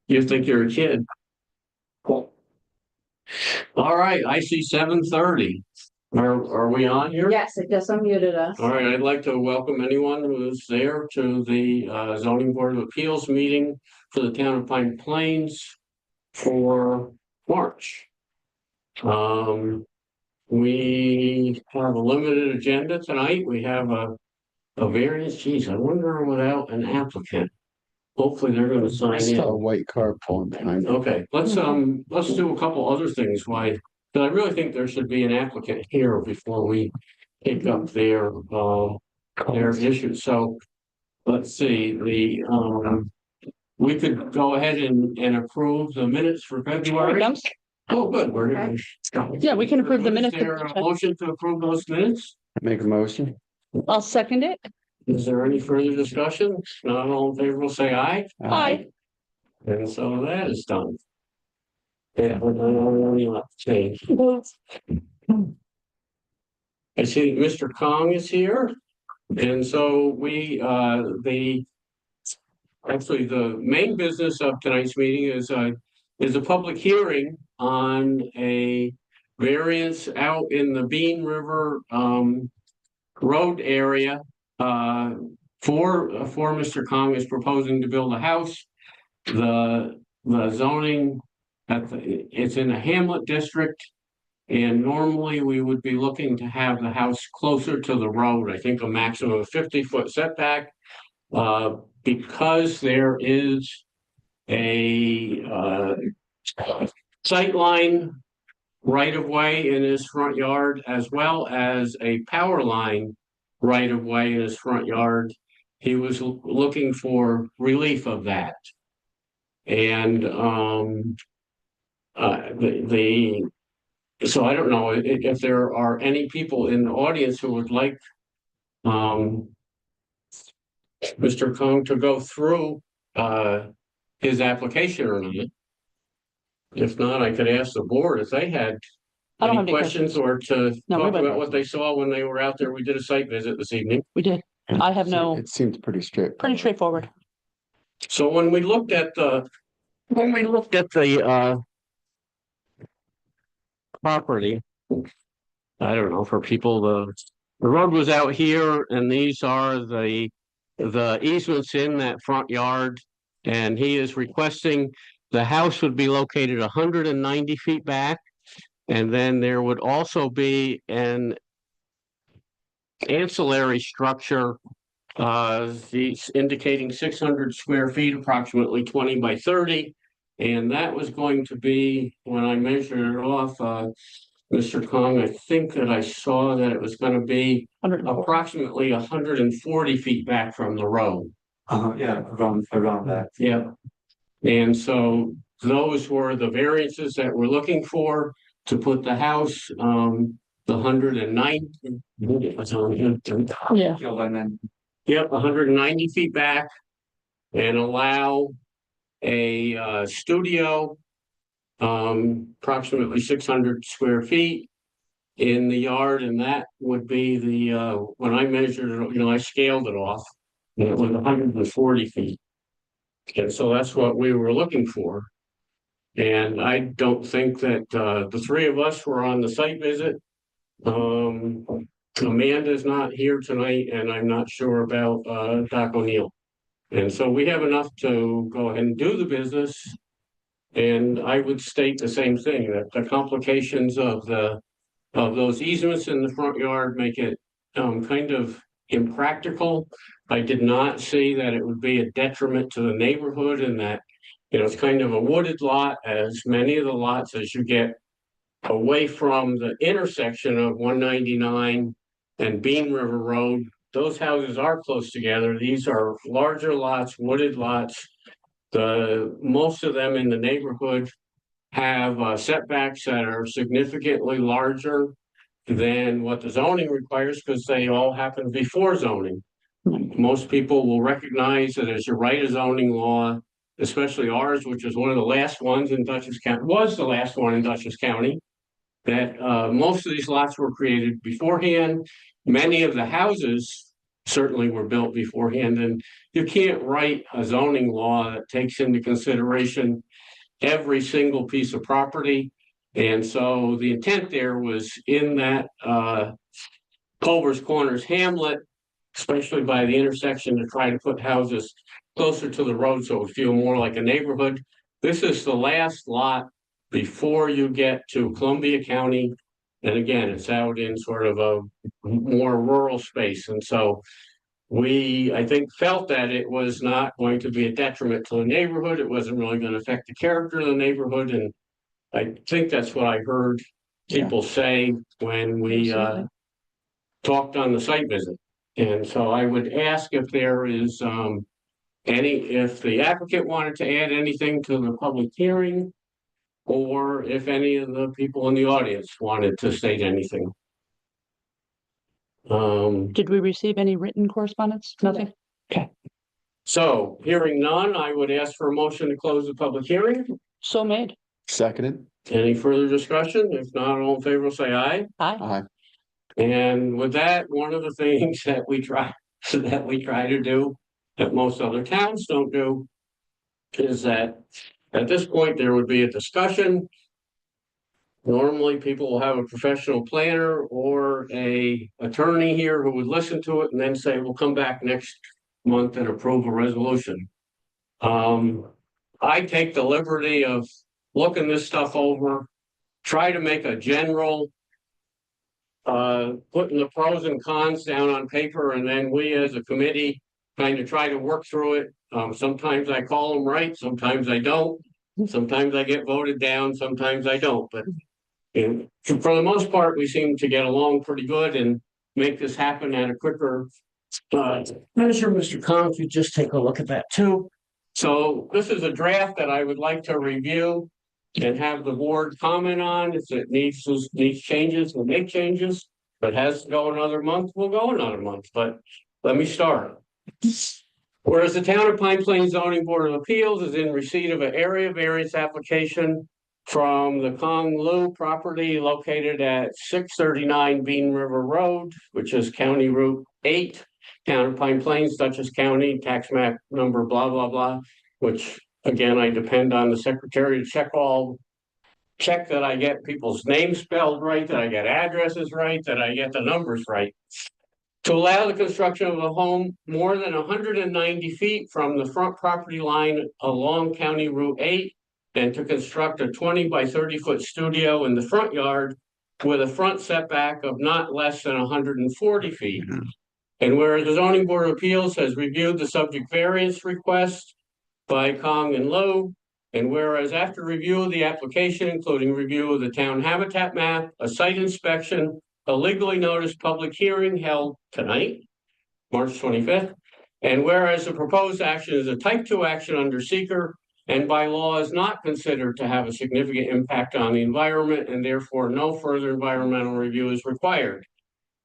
You think you're a kid. Cool. All right, I see 7:30. Are we on here? Yes, it just unmuted us. All right, I'd like to welcome anyone who's there to the zoning board of appeals meeting for the town of Pine Plains for March. We have a limited agenda tonight. We have a variance. Geez, I wonder without an applicant. Hopefully they're going to sign in. A white car pulling behind. Okay, let's do a couple other things. Why? Because I really think there should be an applicant here before we pick up their issues. So let's see, we could go ahead and approve the minutes for February. Oh, good. Yeah, we can approve the minutes. Is there a motion to approve those minutes? Make a motion. I'll second it. Is there any further discussion? Not all in favor will say aye. Aye. And so that is done. Yeah, but I don't want to change. I see Mr. Kong is here. And so the main business of tonight's meeting is a public hearing on a variance out in the Bean River road area. For Mr. Kong is proposing to build a house. The zoning it's in a hamlet district, and normally we would be looking to have the house closer to the road. I think a maximum of 50-foot setback. Because there is a sightline right of way in his front yard, as well as a power line right of way in his front yard. He was looking for relief of that. And so I don't know if there are any people in the audience who would like Mr. Kong to go through his application or not. If not, I could ask the board if they had any questions or to talk about what they saw when they were out there. We did a site visit this evening. We did. I have no. It seems pretty straightforward. So when we looked at the property, I don't know, for people, the road was out here, and these are the easements in that front yard, and he is requesting the house would be located 190 feet back, and then there would also be an ancillary structure, he's indicating 600 square feet, approximately 20 by 30, and that was going to be, when I measured it off, Mr. Kong, I think that I saw that it was going to be approximately 140 feet back from the road. Yeah, around that. Yeah. And so those were the variances that we're looking for to put the house, the 190. Yeah. Yep, 190 feet back, and allow a studio, approximately 600 square feet in the yard, and that would be the when I measured it, I scaled it off, and it was 140 feet. And so that's what we were looking for. And I don't think that the three of us were on the site visit. Amanda's not here tonight, and I'm not sure about Doc O'Neill. And so we have enough to go ahead and do the business. And I would state the same thing, that the complications of those easements in the front yard make it kind of impractical. I did not see that it would be a detriment to the neighborhood, and that, it's kind of a wooded lot, as many of the lots as you get away from the intersection of 199 and Bean River Road. Those houses are close together. These are larger lots, wooded lots. Most of them in the neighborhood have setbacks that are significantly larger than what the zoning requires, because they all happen before zoning. Most people will recognize that as you write a zoning law, especially ours, which is one of the last ones in Dutchess County, was the last one in Dutchess County, that most of these lots were created beforehand. Many of the houses certainly were built beforehand. And you can't write a zoning law that takes into consideration every single piece of property. And so the intent there was in that Culver's Corners hamlet, especially by the intersection, to try to put houses closer to the road so it would feel more like a neighborhood. This is the last lot before you get to Columbia County. And again, it's out in sort of a more rural space. And so we, I think, felt that it was not going to be a detriment to the neighborhood. It wasn't really going to affect the character of the neighborhood. And I think that's what I heard people say when we talked on the site visit. And so I would ask if there is if the applicant wanted to add anything to the public hearing, or if any of the people in the audience wanted to state anything. Did we receive any written correspondence? Nothing? Okay, So hearing none, I would ask for a motion to close the public hearing. so made. Seconded. Any further discussion? If not, all in favor will say aye. Aye. Aye. And with that, one of the things that we try to do that most other towns don't do is that at this point there would be a discussion. Normally, people will have a professional planner or a attorney here who would listen to it and then say, we'll come back next month and approve a resolution. I take the liberty of looking this stuff over, try to make a general putting the pros and cons down on paper, and then we as a committee kind of try to work through it. Sometimes I call them right, sometimes I don't. Sometimes I get voted down, sometimes I don't. But for the most part, we seem to get along pretty good and make this happen at a quicker measure. Mr. Khan, if you just take a look at that too. So this is a draft that I would like to review and have the board comment on. If it needs changes, we'll make changes. If it has to go another month, we'll go another month. But let me start. Whereas the Town of Pine Plains Zoning Board of Appeals is in receipt of an area variance application from the Kong Lu property located at 639 Bean River Road, which is County Route 8, Town of Pine Plains, Dutchess County, tax map number, blah, blah, blah, which again, I depend on the secretary to check that I get people's names spelled right, that I get addresses right, that I get the numbers right. To allow the construction of a home more than 190 feet from the front property line along County Route 8, and to construct a 20 by 30 foot studio in the front yard with a front setback of not less than 140 feet. And whereas the Zoning Board of Appeals has reviewed the subject variance request by Kong and Low, and whereas after review of the application, including review of the town habitat map, a site inspection, a legally noticed public hearing held tonight, March 25th, and whereas the proposed action is a type 2 action under seeker and by law is not considered to have a significant impact on the environment, and therefore no further environmental review is required.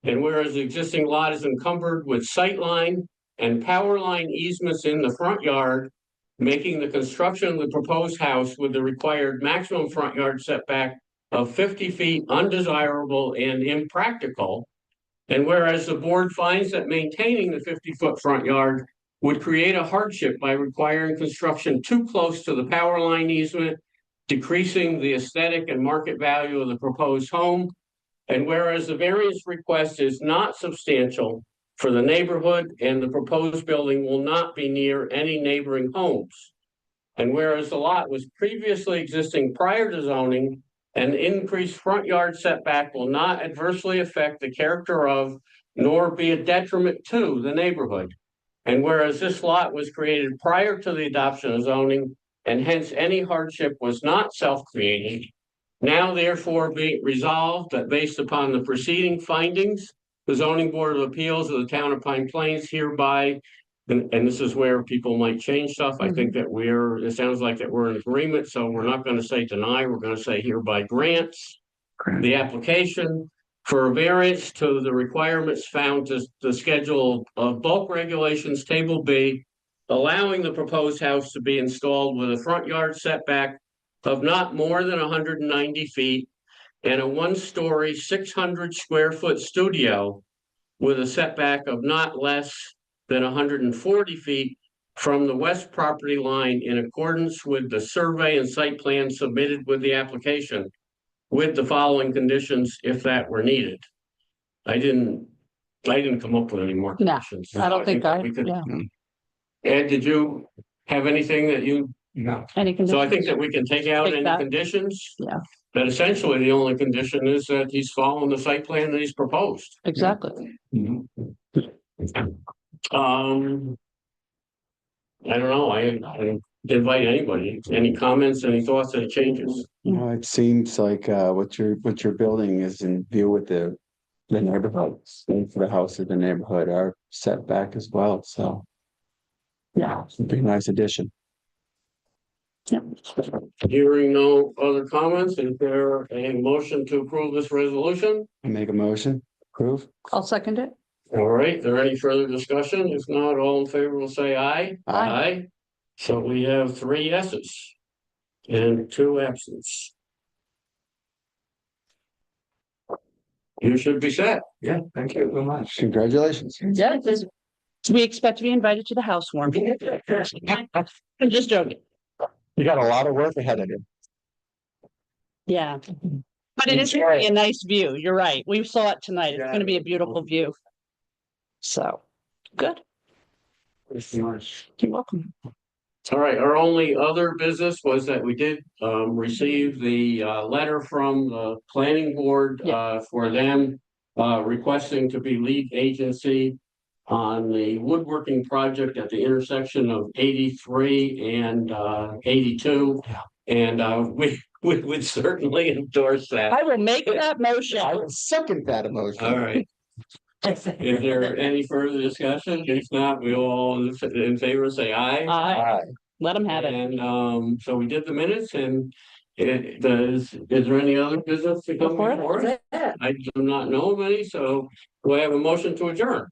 And whereas the existing lot is encumbered with sightline and power line easements in the front yard, making the construction of the proposed house with the required maximum front yard setback of 50 feet undesirable and impractical. And whereas the board finds that maintaining the 50-foot front yard would create a hardship by requiring construction too close to the power line easement, decreasing the aesthetic and market value of the proposed home. And whereas the variance request is not substantial for the neighborhood and the proposed building will not be near any neighboring homes. And whereas the lot was previously existing prior to zoning, an increased front yard setback will not adversely affect the character of, nor be a detriment to the neighborhood. And whereas this lot was created prior to the adoption of zoning, and hence any hardship was not self-created, now therefore be resolved that based upon the preceding findings, the Zoning Board of Appeals of the Town of Pine Plains hereby, and this is where people might change stuff. I think that it sounds like that we're in agreement, so we're not going to say deny, we're going to say hereby grants the application for a variance to the requirements found to the schedule of bulk regulations, table B, allowing the proposed house to be installed with a front yard setback of not more than 190 feet and a 1-story, 600 square foot studio with a setback of not less than 140 feet from the west property line in accordance with the survey and site plan submitted with the application, with the following conditions if that were needed. I didn't come up with any more No, conditions. I don't think we could. yeah. Ed, did you have anything that you? No. Any conditions? So I think that we can take out Take any that. conditions. Yeah. That essentially the only condition is that he's following the site plan that he's proposed. Exactly. I don't know, I invite anybody, any comments, any thoughts, any changes? Well, it seems like what you're building is in view with the neighborhoods, and for the house of the neighborhood are set back as well, so. Yeah, it'd be a nice addition. Yep. Hearing no other comments, is there a motion to approve this resolution? I make a motion, approve. I'll second it. All right, is there any further discussion? If not, all in favor will say aye. Aye. So we have 3 yeses and 2 absents. You should be set. Yeah, thank you very much. Congratulations. Yeah. We expect to be invited to the housewarming. I'm just joking. You got a lot of work ahead of you. Yeah. But it is really a nice view. You're right. We saw it tonight. It's Yeah. gonna be a beautiful view. So, good. Thank you much. You're welcome. All right, our only other business was that we did receive the letter from the planning board for them requesting to be lead agency on the woodworking project at the intersection of 83 and 82. Yeah. And we would certainly endorse that. I will make that motion. I would second that emotion. All right. Is there any further discussion? If not, we all in favor say aye. Aye. Let them have it. And so we did the minutes and is there any other business to come Go for it. before? I do not know of any, so do I have a motion to adjourn?